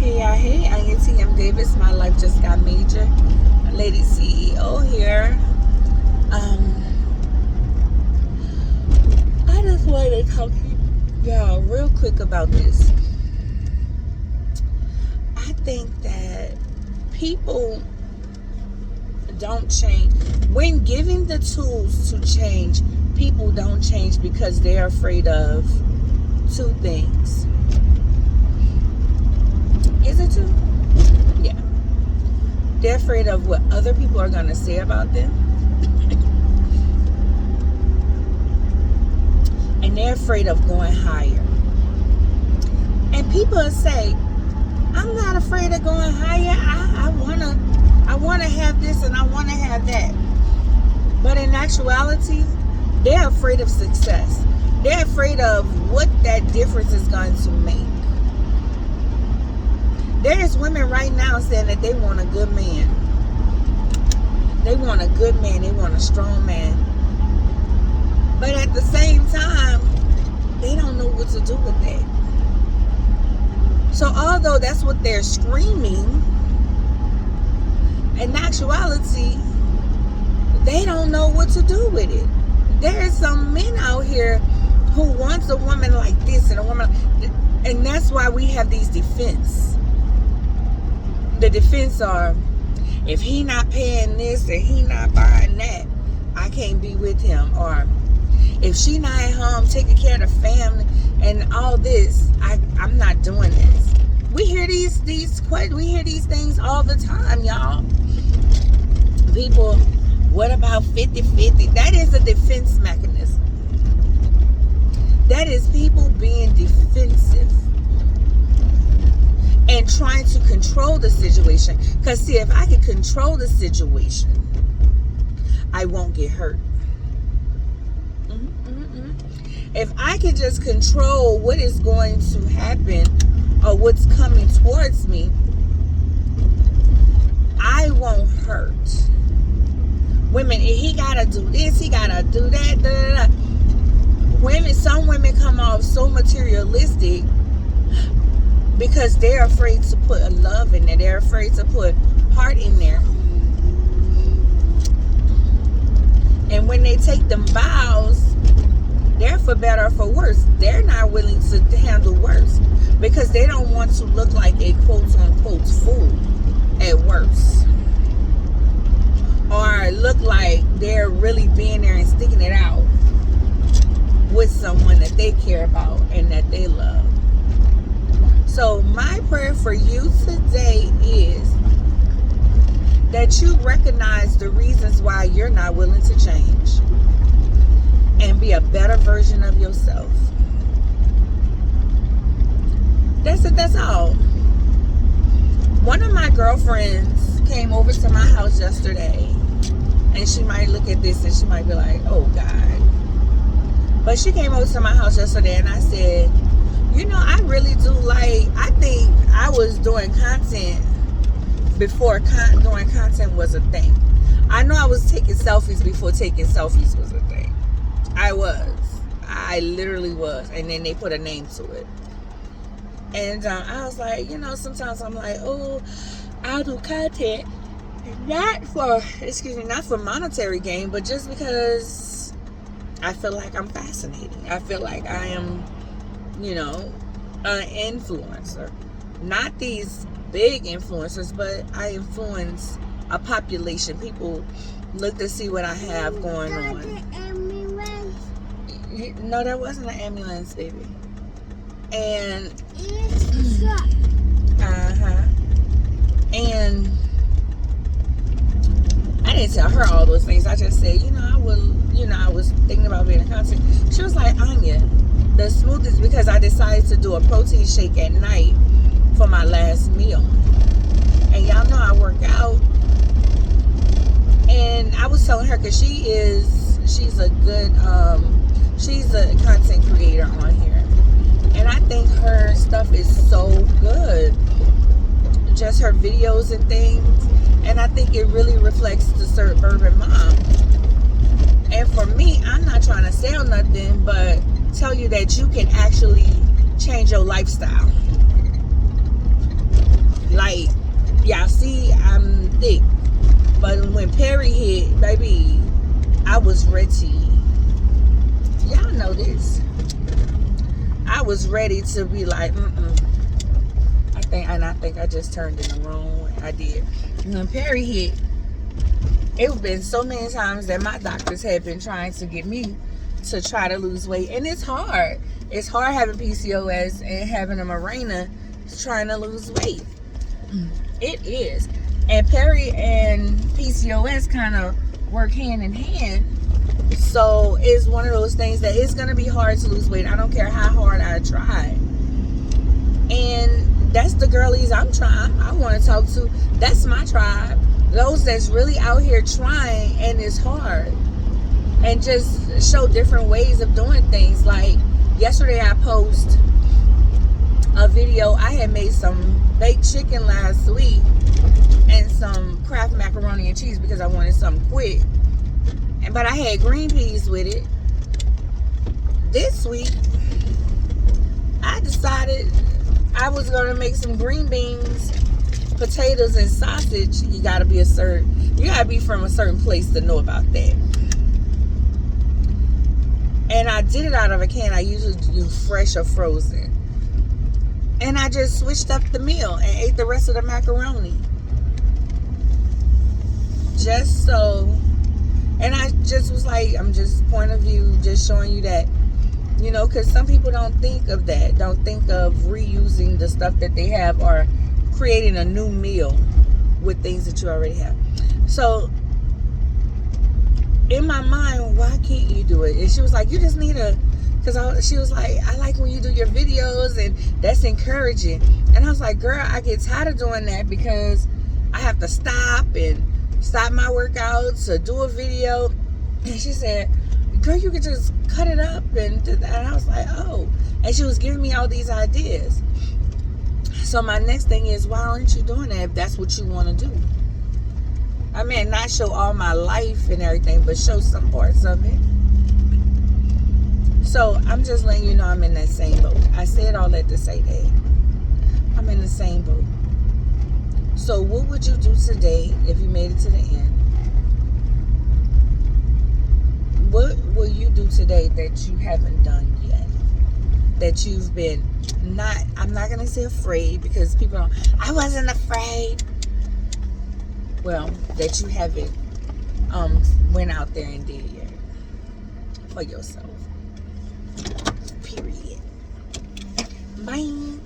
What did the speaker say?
Hey, I am T.M. Davis. My life just got major. Lady CEO here. I just wanted to talk to y'all real quick about this. I think that people don't change. When given the tools to change, people don't change because they're afraid of two things. Is it true? Yeah. They're afraid of what other people are going to say about them. And they're afraid of going higher. And people say, I'm not afraid of going higher. I wanna have this and I wanna have that. But in actuality, they're afraid of success. They're afraid of what that difference is going to make. There's women right now saying that they want a good man. They want a good man. They want a strong man. But at the same time, they don't know what to do with that. So although that's what they're screaming, in actuality, they don't know what to do with it. There's some men out here who wants a woman like this and a woman, and that's why we have these defense. The defense are, if he not paying this and he not buying that, I can't be with him. Or if she not at home taking care of the family and all this, I'm not doing this. We hear these things all the time, y'all. People, what about 50-50? That is a defense mechanism. That is people being defensive and trying to control the situation. Because see, if I can control the situation, I won't get hurt. If I can just control what is going to happen or what's coming towards me, I won't hurt. Women, he gotta do this, he gotta do that. Women, some women come off so materialistic because they're afraid to put a love in there. They're afraid to put heart in there. And when they take them vows, they're for better or for worse. They're not willing to handle worse because they don't want to look like a quote-unquote fool at worst. Or look like they're really being there and sticking it out with someone that they care about and that they love. So my prayer for you today is that you recognize the reasons why you're not willing to change and be a better version of yourself. That's it, that's all. One of my girlfriends came over to my house yesterday, and she might look at this and she might be like, oh God. But she came over to my house yesterday and I said, you know, I really do I think I was doing content before doing content was a thing. I know I was taking selfies before taking selfies was a thing. I literally was. And then they put a name to it. And I was like, you know, sometimes I'm like, oh, I'll do content. Not for monetary gain, but just because I feel like I'm fascinating. I feel like I am, you know, an influencer. Not these big influencers, but I influence a population. People look to see what I have going on. No, there wasn't an ambulance, baby. And and I didn't tell her all those things. I just said, I was thinking about being a content. She was like, Anya, the smoothest, because I decided to do a protein shake at night for my last meal. And y'all know I work out. And I was telling her, because she's a good, she's a content creator on here. And I think her stuff is so good. Just her videos and things. And I think it really reflects the suburban mom. And for me, I'm not trying to sell nothing, but tell you that you can actually change your lifestyle. baby, I was ready. Y'all know this. I was ready to be like, I think I just turned in the wrong way. I did. When Perry hit, it's been so many times that my doctors have been trying to get me to try to lose weight, and it's hard. It's hard having PCOS and having a Mirena trying to lose weight. It is. And Perry and PCOS kind of work hand in hand. So it's one of those things that it's going to be hard to lose weight. I don't care how hard I try. And that's the girlies I want to talk to. That's my tribe. Those that's really out here trying, and it's hard. And just show different ways of doing things. Like yesterday I posted a video. I had made some baked chicken last week and some Kraft macaroni and cheese because I wanted something quick. But I had green peas with it. This week, I decided I was going to make some green beans, potatoes, and sausage. You got to be from a certain place to know about that. And I did it out of a can. I usually do fresh or frozen. And I just switched up the meal and ate the rest of the macaroni. Just so. And I just was like, I'm just point of view, just showing you that, you know, because some people don't think of that. Don't think of reusing the stuff that they have or creating a new meal with things that you already have. So, in my mind, why can't you do it? And she was like, you just need she was like, I like when you do your videos and that's encouraging. And I was like, girl, I get tired of doing that because I have to stop my workouts to do a video. And she said, girl, you could just cut it up and do that. And I was like, oh. And she was giving me all these ideas. So my next thing is, why aren't you doing that if that's what you want to do? I mean, not show all my life and everything, but show some parts of it. So I'm just letting you know I'm in that same boat. I said all that to say that. I'm in the same boat. So what would you do today if you made it to the end? What will you do today that you haven't done yet? That you've been I'm not going to say afraid, because people don't, I wasn't afraid. Well, that you haven't went out there and did yet for yourself. Period. Bye.